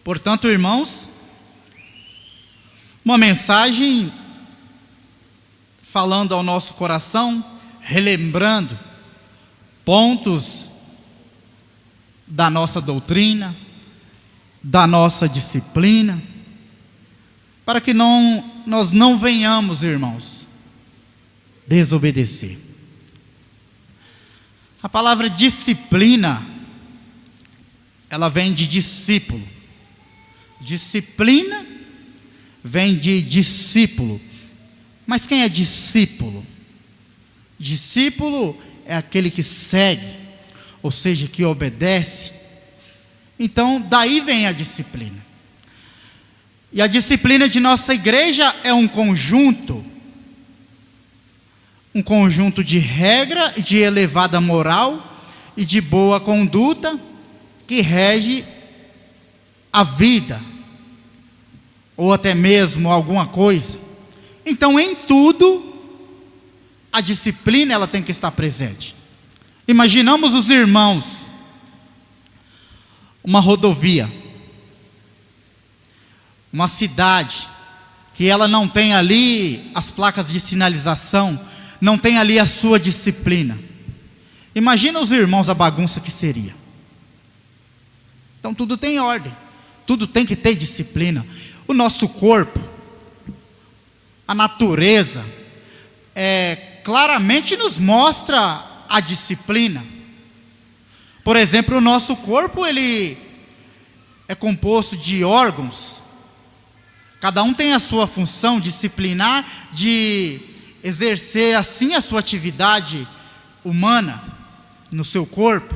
Portanto, irmãos, uma mensagem falando ao nosso coração, relembrando pontos da nossa doutrina, da nossa disciplina, para que nós não venhamos, irmãos, desobedecer. A palavra disciplina, ela vem de discípulo. Disciplina vem de discípulo. Mas quem é discípulo? Discípulo é aquele que segue, ou seja, que obedece. Então, daí vem a disciplina. E a disciplina de nossa igreja é um conjunto de regra, de elevada moral e de boa conduta que rege a vida, ou até mesmo alguma coisa. Então, em tudo, a disciplina ela tem que estar presente. Imaginamos os irmãos, uma rodovia, uma cidade, que ela não tem ali as placas de sinalização, não tem ali a sua disciplina. Imagina os irmãos, a bagunça que seria. Então tudo tem ordem, tudo tem que ter disciplina. O nosso corpo, a natureza, claramente nos mostra a disciplina. Por exemplo, o nosso corpo, ele é composto de órgãos. Cada um tem a sua função disciplinar de exercer assim a sua atividade humana no seu corpo.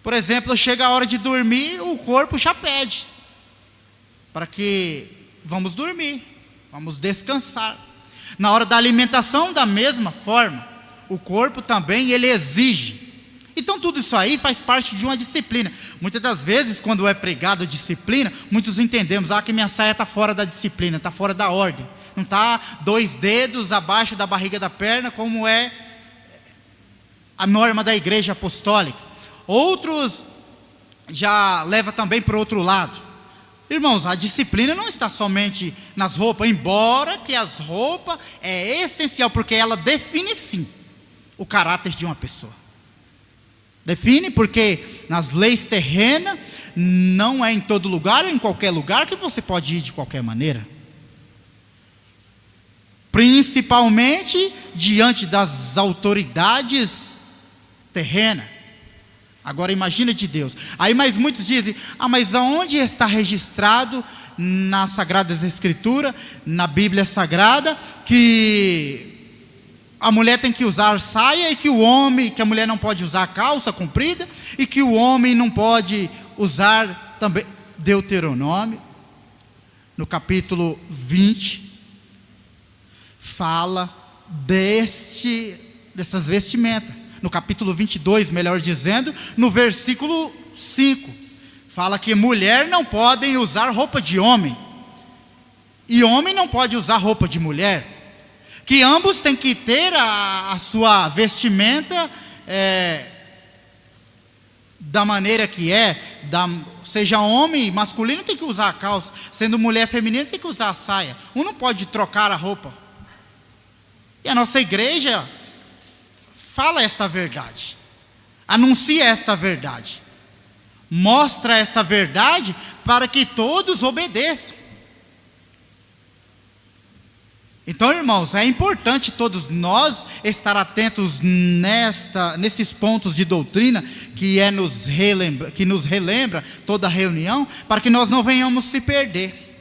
Por exemplo, chega a hora de dormir, o corpo já pede para que vamos dormir, vamos descansar. Na hora da alimentação, da mesma forma, o corpo também ele exige. Então tudo isso aí faz parte de uma disciplina. Muitas das vezes, quando é pregado disciplina, muitos entendemos, que minha saia está fora da disciplina, está fora da ordem. Não está 2 dedos abaixo da barriga da perna, como é a norma da igreja apostólica. Outros já levam também para o outro lado. Irmãos, a disciplina não está somente nas roupas, embora que as roupas é essencial, porque ela define sim o caráter de uma pessoa. Define, porque nas leis terrenas, não é em todo lugar, em qualquer lugar, que você pode ir de qualquer maneira. Principalmente diante das autoridades terrenas. Agora imagina de Deus. Aí mas muitos dizem, mas aonde está registrado nas Sagradas Escrituras, na Bíblia Sagrada, que a mulher tem que usar saia e que a mulher não pode usar calça comprida e que o homem não pode usar também. Deuteronômio, no capítulo 20, fala dessas vestimentas. No capítulo 22, melhor dizendo, no versículo 5, fala que mulher não podem usar roupa de homem, e homem não pode usar roupa de mulher, que ambos têm que ter a sua vestimenta da maneira que seja homem masculino tem que usar a calça, sendo mulher feminina tem que usar a saia, um não pode trocar a roupa. E a nossa igreja fala esta verdade, anuncia esta verdade, mostra esta verdade para que todos obedeçam. Então, irmãos, é importante todos nós estar atentos nesses pontos de doutrina que nos relembra toda a reunião, para que nós não venhamos se perder.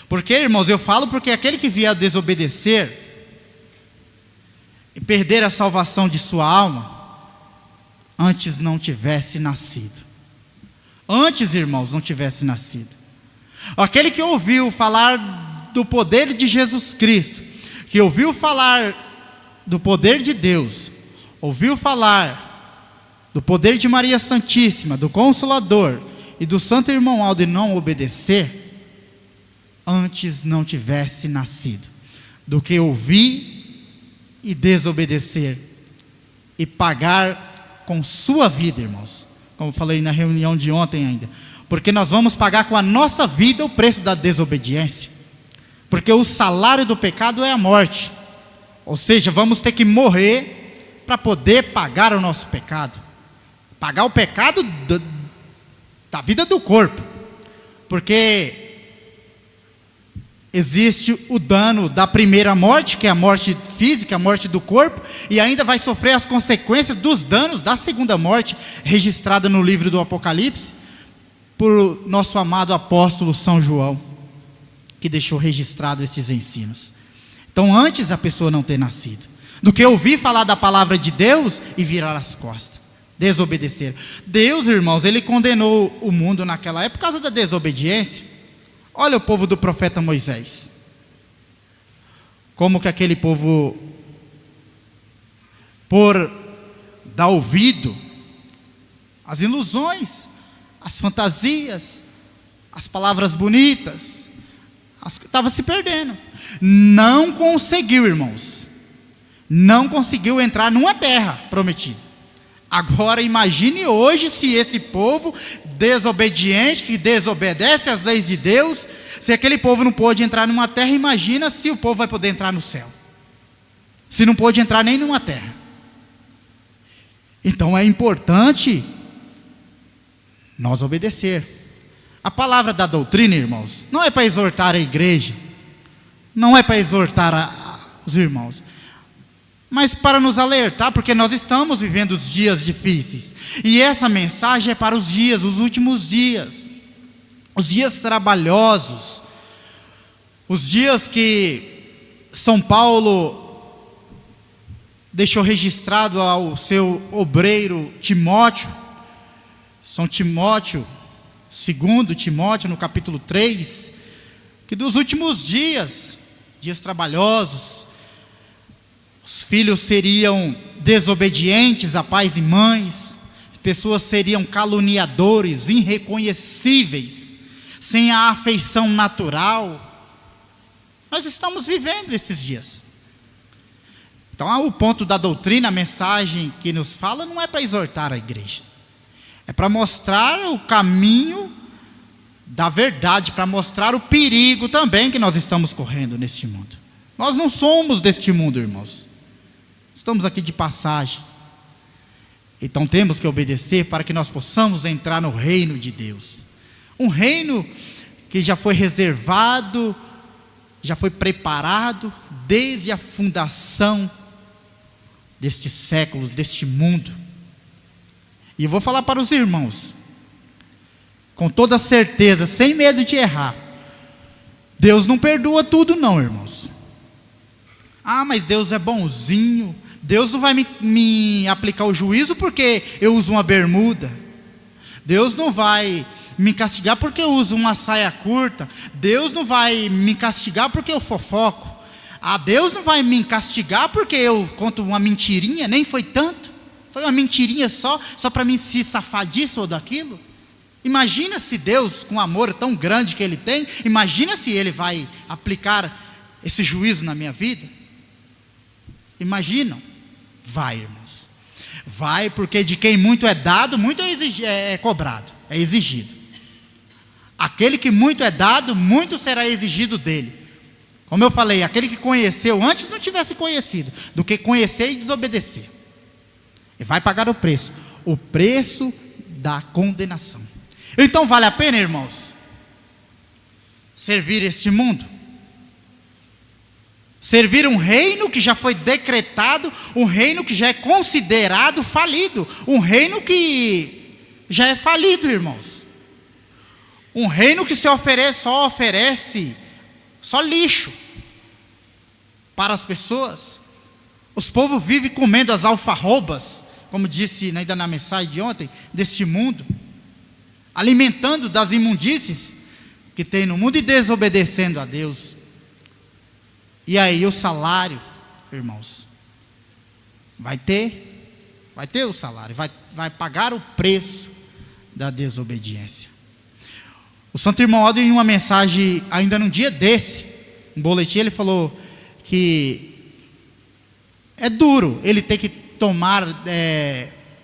Porque, irmãos, eu falo porque aquele que vier a desobedecer e perder a salvação de sua alma, antes não tivesse nascido. Antes, irmãos, não tivesse nascido. Aquele que ouviu falar do poder de Jesus Cristo, que ouviu falar do poder de Deus, ouviu falar do poder de Maria Santíssima, do Consolador e do Santo Irmão Aldo, e não obedecer, antes não tivesse nascido, do que ouvir e desobedecer e pagar com sua vida, irmãos. Como falei na reunião de ontem ainda, porque nós vamos pagar com a nossa vida o preço da desobediência, porque o salário do pecado é a morte, ou seja, vamos ter que morrer para poder pagar o nosso pecado, pagar o pecado da vida do corpo, porque existe o dano da primeira morte, que é a morte física, a morte do corpo, e ainda vai sofrer as consequências dos danos da segunda morte, registrada no livro do Apocalipse, por nosso amado apóstolo São João, que deixou registrado esses ensinos. Então, antes a pessoa não ter nascido, do que ouvir falar da palavra de Deus e virar as costas, desobedecer. Deus, irmãos, Ele condenou o mundo naquela época por causa da desobediência. Olha o povo do profeta Moisés, como que aquele povo, por dar ouvido às ilusões, às fantasias, às palavras bonitas, estava se perdendo, não conseguiu, irmãos, não conseguiu entrar numa terra prometida. Agora imagine hoje se esse povo desobediente, que desobedece às leis de Deus, se aquele povo não pôde entrar numa terra, imagina se o povo vai poder entrar no céu, se não pôde entrar nem numa terra. Então é importante nós obedecer. A palavra da doutrina, irmãos, não é para exortar a igreja, não é para exortar os irmãos, mas para nos alertar, porque nós estamos vivendo os dias difíceis, e essa mensagem é para os dias, os últimos dias, os dias trabalhosos, os dias que São Paulo deixou registrado ao seu obreiro Timóteo, São Timóteo, 2 Timóteo, no capítulo 3, que dos últimos dias, dias trabalhosos, os filhos seriam desobedientes a pais e mães, as pessoas seriam caluniadores, irreconhecíveis, sem a afeição natural. Nós estamos vivendo esses dias. Então, o ponto da doutrina, a mensagem que nos fala, não é para exortar a igreja, é para mostrar o caminho da verdade, para mostrar o perigo também que nós estamos correndo neste mundo. Nós não somos deste mundo, irmãos. Estamos aqui de passagem. Então temos que obedecer para que nós possamos entrar no reino de Deus. Um reino que já foi reservado, já foi preparado desde a fundação deste século, deste mundo. E eu vou falar para os irmãos, com toda certeza, sem medo de errar, Deus não perdoa tudo não, irmãos. Ah, mas Deus é bonzinho, Deus não vai me aplicar o juízo porque eu uso uma bermuda, Deus não vai me castigar porque eu uso uma saia curta, Deus não vai me castigar porque eu fofoco, Deus não vai me castigar porque eu conto uma mentirinha, nem foi tanto, foi uma mentirinha só para mim se safar disso ou daquilo. Imagina se Deus, com o amor tão grande que Ele tem, imagina se Ele vai aplicar esse juízo na minha vida. Imaginam? Vai, irmãos, vai, porque de quem muito é dado, muito é cobrado, é exigido. Aquele que muito é dado, muito será exigido dele. Como eu falei, aquele que conheceu antes não tivesse conhecido, do que conhecer e desobedecer, e vai pagar o preço da condenação. Então vale a pena, irmãos, servir este mundo? Servir um reino que já foi decretado, um reino que já é considerado falido, um reino que já é falido, irmãos. Um reino que só oferece só lixo para as pessoas. Os povos vivem comendo as alfarrobas, como disse ainda na mensagem de ontem, deste mundo, alimentando das imundícies que tem no mundo e desobedecendo a Deus. E aí o salário, irmãos, vai ter o salário, vai pagar o preço da desobediência. O Santo Irmão Aldo, em uma mensagem ainda num dia desse, um boletim, ele falou que é duro ele ter que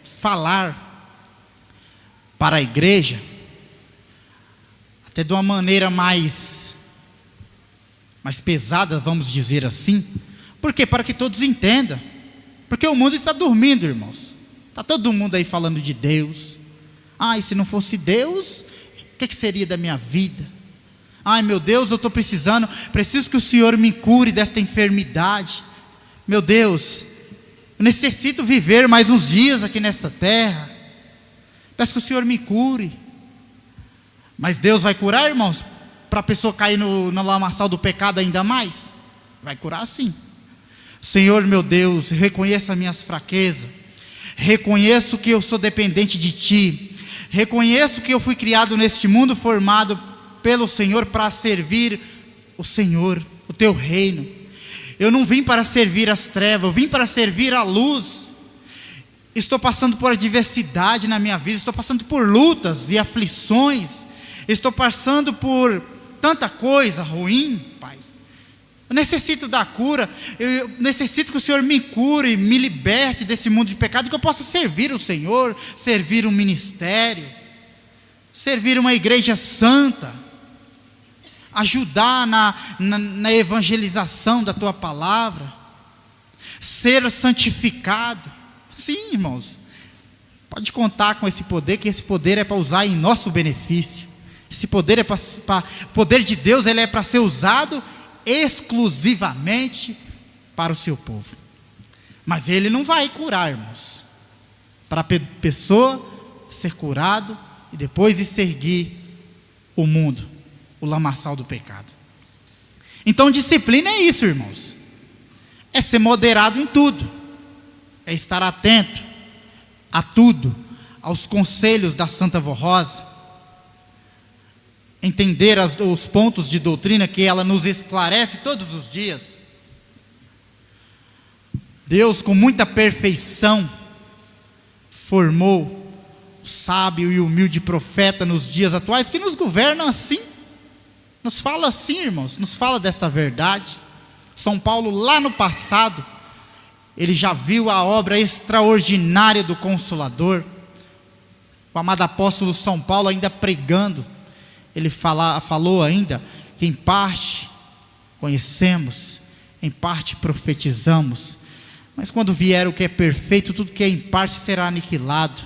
falar para a igreja, até de uma maneira mais pesada, vamos dizer assim. Por quê? Para que todos entendam. Porque o mundo está dormindo, irmãos. Está todo mundo aí falando de Deus. E se não fosse Deus, o que seria da minha vida? Ai, meu Deus, eu estou preciso que o Senhor me cure desta enfermidade. Meu Deus, eu necessito viver mais uns dias aqui nessa terra. Peço que o Senhor me cure. Mas Deus vai curar, irmãos, para a pessoa cair no lamaçal do pecado ainda mais? Vai curar sim. Senhor meu Deus, reconheça as minhas fraquezas. Reconheço que eu sou dependente de Ti. Reconheço que eu fui criado neste mundo formado pelo Senhor para servir o Senhor, o Teu reino. Eu não vim para servir as trevas, eu vim para servir a luz. Estou passando por adversidade na minha vida, estou passando por lutas e aflições, estou passando por tanta coisa ruim, Pai. Eu necessito da cura, eu necessito que o Senhor me cure, me liberte desse mundo de pecado, que eu possa servir o Senhor, servir um ministério, servir uma igreja santa, ajudar na evangelização da Tua palavra, ser santificado. Sim, irmãos, pode contar com esse poder, que esse poder é para usar em nosso benefício. Esse poder o poder de Deus, ele é para ser usado exclusivamente para o seu povo. Mas ele não vai curar, irmãos, para a pessoa ser curado e depois ir seguir o mundo, o lamaçal do pecado. Então disciplina é isso, irmãos, é ser moderado em tudo, é estar atento a tudo, aos conselhos da Santa Vó Rosa, entender os pontos de doutrina que ela nos esclarece todos os dias. Deus, com muita perfeição, formou o sábio e humilde profeta nos dias atuais, que nos governa assim, nos fala assim, irmãos, nos fala dessa verdade. São Paulo, lá no passado, ele já viu a obra extraordinária do Consolador. O amado apóstolo São Paulo, ainda pregando, ele falou ainda que em parte conhecemos, em parte profetizamos, mas quando vier o que é perfeito, tudo que é em parte será aniquilado.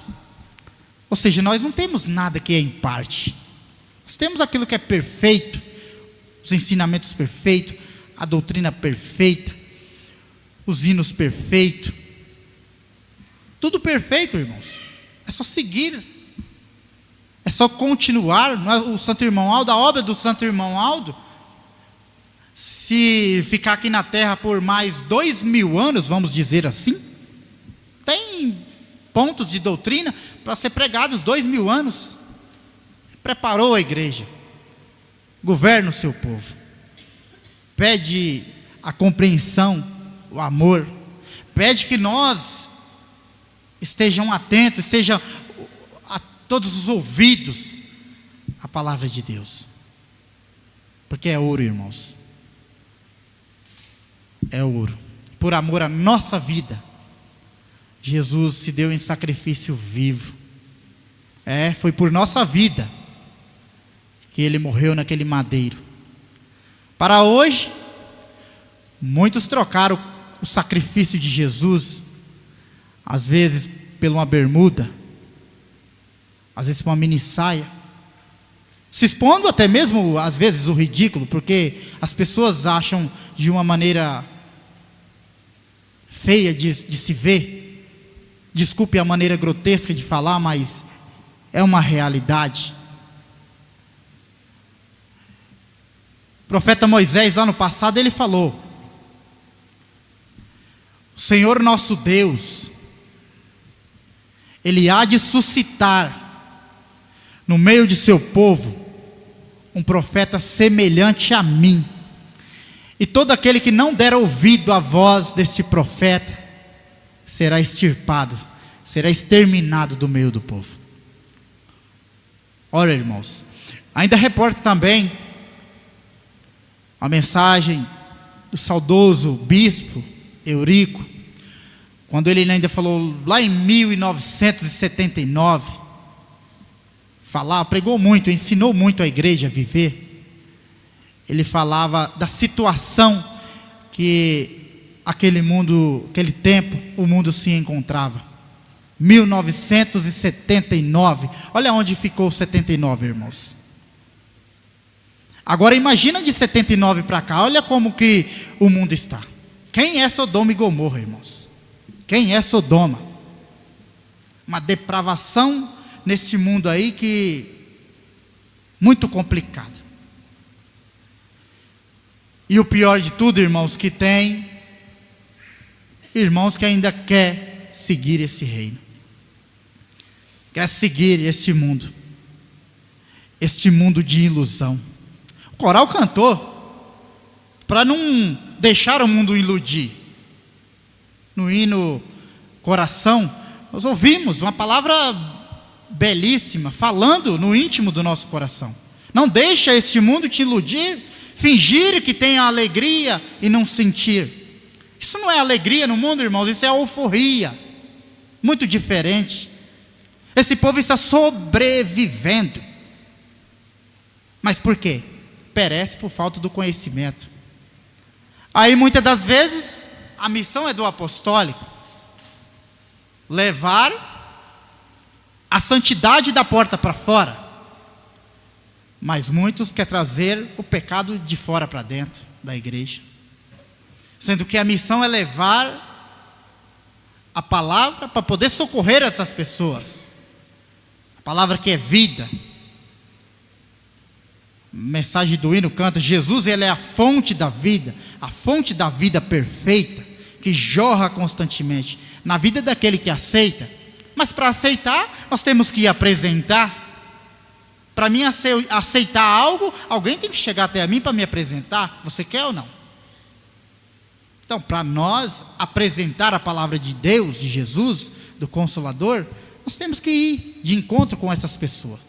Ou seja, nós não temos nada que é em parte, nós temos aquilo que é perfeito, os ensinamentos perfeitos, a doutrina perfeita, os hinos perfeitos, tudo perfeito, irmãos. É só seguir, é só continuar. O Santo Irmão Aldo, a obra do Santo Irmão Aldo, se ficar aqui na terra por mais 2000 anos, vamos dizer assim, tem pontos de doutrina para ser pregados 2000 anos. Preparou a igreja, governa o seu povo, pede a compreensão, o amor, pede que nós estejam atentos, estejam a todos os ouvidos à palavra de Deus, porque é ouro, irmãos, é ouro. Por amor à nossa vida, Jesus se deu em sacrifício vivo. Foi por nossa vida que Ele morreu naquele madeiro. Para hoje, muitos trocaram o sacrifício de Jesus, às vezes por uma bermuda, às vezes por uma mini saia, se expondo até mesmo, às vezes, o ridículo, porque as pessoas acham de uma maneira feia de se ver. Desculpe a maneira grotesca de falar, mas é uma realidade. O profeta Moisés, lá no passado, ele falou: o Senhor nosso Deus, Ele há de suscitar no meio de seu povo um profeta semelhante a mim, e todo aquele que não der ouvido à voz deste profeta será extirpado, será exterminado do meio do povo. Ora, irmãos, ainda reporta também a mensagem do saudoso bispo Eurico, quando ele ainda falou lá em 1979, pregou muito, ensinou muito a igreja a viver, ele falava da situação que aquele tempo, o mundo se encontrava. 1979, olha onde ficou 79, irmãos. Agora imagina de 79 para cá, olha como que o mundo está. Quem é Sodoma e Gomorra, irmãos? Quem é Sodoma? Uma depravação nesse mundo aí que muito complicado. E o pior de tudo, irmãos, que tem irmãos que ainda quer seguir esse reino. Quer seguir este mundo de ilusão. O coral cantou para não deixar o mundo iludir. No hino Coração, nós ouvimos uma palavra belíssima, falando no íntimo do nosso coração. Não deixa este mundo te iludir, fingir que tem alegria e não sentir. Isso não é alegria no mundo, irmãos, isso é euforia. Muito diferente. Esse povo está sobrevivendo. Mas por quê? Perece por falta do conhecimento. Aí muitas das vezes a missão é do apostólico: levar a santidade da porta para fora. Mas muitos querem trazer o pecado de fora para dentro da igreja. Sendo que a missão é levar a palavra para poder socorrer essas pessoas. A palavra que é vida. Mensagem do hino canta: Jesus, ele é a fonte da vida perfeita, que jorra constantemente na vida daquele que aceita. Mas para aceitar, nós temos que apresentar. Para mim aceitar algo, alguém tem que chegar até a mim para me apresentar. Você quer ou não? Então, para nós apresentar a palavra de Deus, de Jesus, do Consolador, nós temos que ir de encontro com essas pessoas,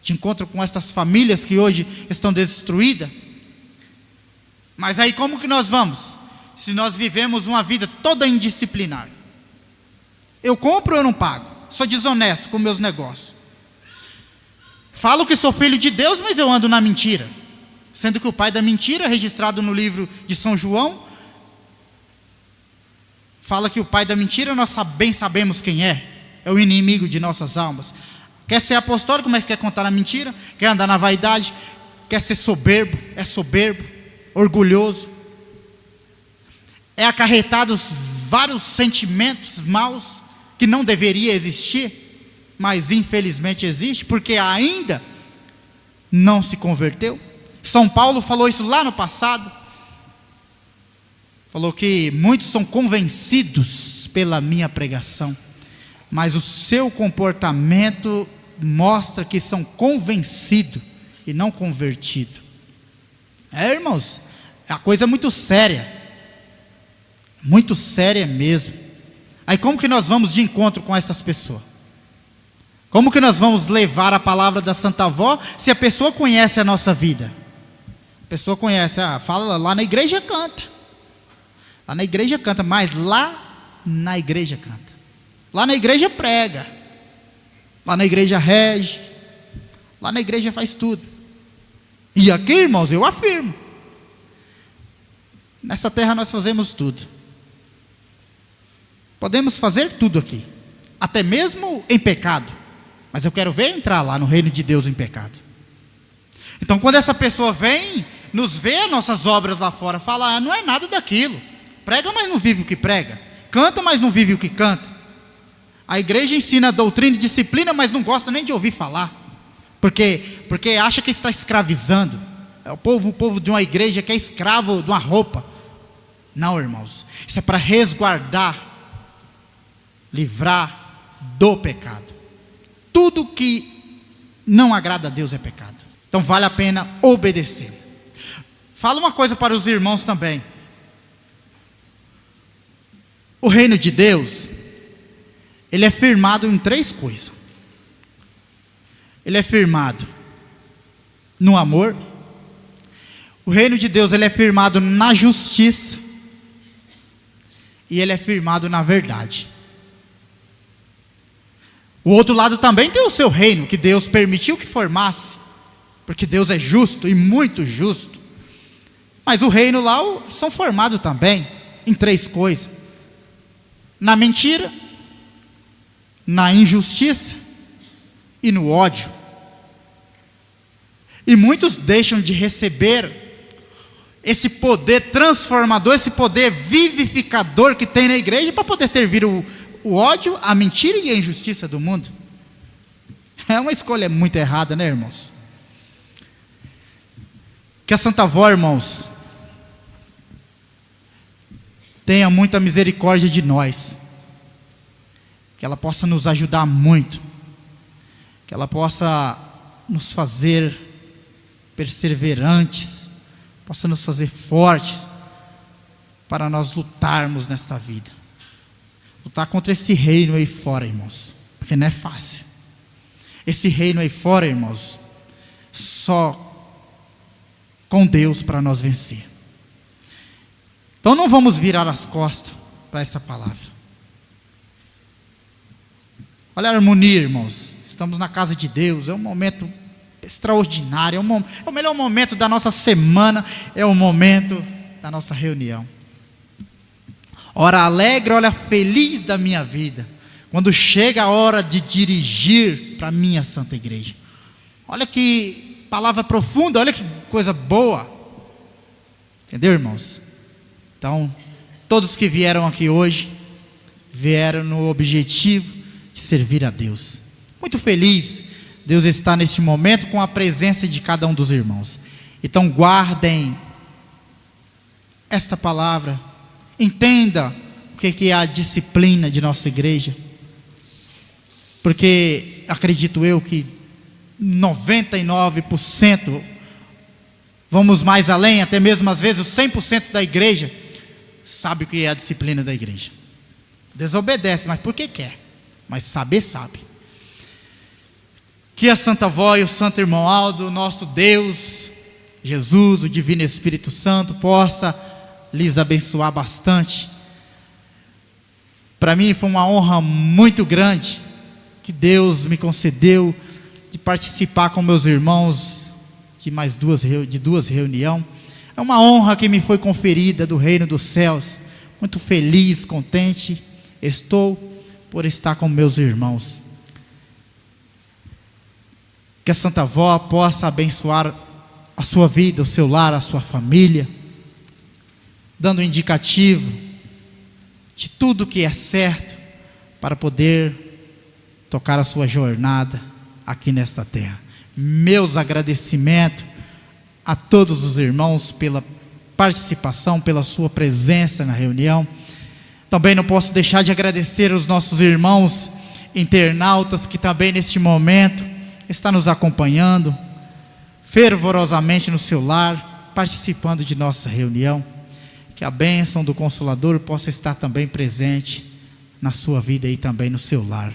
de encontro com essas famílias que hoje estão destruídas. Mas aí como que nós vamos? Se nós vivemos uma vida toda indisciplinar. Eu compro ou eu não pago? Sou desonesto com meus negócios. Falo que sou filho de Deus, mas eu ando na mentira. Sendo que o pai da mentira, registrado no livro de São João, fala que o pai da mentira nós bem sabemos quem é. É o inimigo de nossas almas. Quer ser apostólico, mas quer contar a mentira. Quer andar na vaidade. Quer ser soberbo. É soberbo, orgulhoso. É acarretado vários sentimentos maus que não deveria existir, mas infelizmente existe, porque ainda não se converteu. São Paulo falou isso lá no passado. Falou que muitos são convencidos pela minha pregação, mas o seu comportamento mostra que são convencidos e não convertidos. Irmãos, é uma coisa muito séria mesmo. Aí como que nós vamos de encontro com essas pessoas? Como que nós vamos levar a palavra da Santa Avó se a pessoa conhece a nossa vida? A pessoa conhece, fala lá na igreja canta. Lá na igreja canta, mas lá na igreja canta. Lá na igreja prega. Lá na igreja rege. Lá na igreja faz tudo. E aqui, irmãos, eu afirmo. Nessa terra nós fazemos tudo. Podemos fazer tudo aqui. Até mesmo em pecado. Mas eu quero ver entrar lá no reino de Deus em pecado. Então quando essa pessoa vem, nos vê as nossas obras lá fora, fala, não é nada daquilo. Prega, mas não vive o que prega. Canta, mas não vive o que canta. A igreja ensina doutrina e disciplina, mas não gosta nem de ouvir falar. Porque acha que está escravizando. É o povo de uma igreja que é escravo de uma roupa. Não, irmãos. Isso é para resguardar, livrar do pecado. Tudo que não agrada a Deus é pecado. Então vale a pena obedecer. Fala uma coisa para os irmãos também. O reino de Deus, ele é firmado em 3 coisas. Ele é firmado no amor. O reino de Deus, ele é firmado na justiça. E ele é firmado na verdade. O outro lado também tem o seu reino, que Deus permitiu que formasse, porque Deus é justo e muito justo. Mas o reino lá são formados também em 3 coisas: na mentira, na injustiça e no ódio. E muitos deixam de receber esse poder transformador, esse poder vivificador que tem na igreja, para poder servir o ódio, a mentira e a injustiça do mundo. É uma escolha muito errada, né, irmãos? Que a Santa Avó, irmãos, tenha muita misericórdia de nós, que ela possa nos ajudar muito, que ela possa nos fazer perseverantes, possa nos fazer fortes, para nós lutarmos nesta vida, lutar contra esse reino aí fora, irmãos, porque não é fácil. Esse reino aí fora, irmãos, só com Deus para nós vencer. Então não vamos virar as costas para esta palavra. Olha a harmonia, irmãos. Estamos na casa de Deus, é um momento extraordinário, é o melhor momento da nossa semana, é o momento da nossa reunião. Hora alegre, hora feliz da minha vida, quando chega a hora de dirigir para a minha santa igreja. Olha que palavra profunda, olha que coisa boa. Entendeu, irmãos? Então, todos que vieram aqui hoje, vieram no objetivo de servir a Deus. Muito feliz Deus está neste momento com a presença de cada um dos irmãos. Então guardem esta palavra, entenda o que é a disciplina de nossa igreja, porque acredito eu que 99%, vamos mais além, até mesmo às vezes 100% da igreja sabe o que é a disciplina da igreja. Desobedece, mas porque quer, mas saber sabe. Que a Santa Avó e o Santo Irmão Aldo, nosso Deus, Jesus, o Divino Espírito Santo, possa lhes abençoar bastante. Para mim foi uma honra muito grande que Deus me concedeu de participar com meus irmãos de duas reuniões. É uma honra que me foi conferida do reino dos céus. Muito feliz, contente estou por estar com meus irmãos. Que a Santa Avó possa abençoar a sua vida, o seu lar, a sua família, dando um indicativo de tudo que é certo para poder tocar a sua jornada aqui nesta terra. Meus agradecimentos a todos os irmãos pela participação, pela sua presença na reunião. Também não posso deixar de agradecer aos nossos irmãos internautas que também neste momento está nos acompanhando fervorosamente no seu lar, participando de nossa reunião. Que a bênção do Consolador possa estar também presente na sua vida e também no seu lar.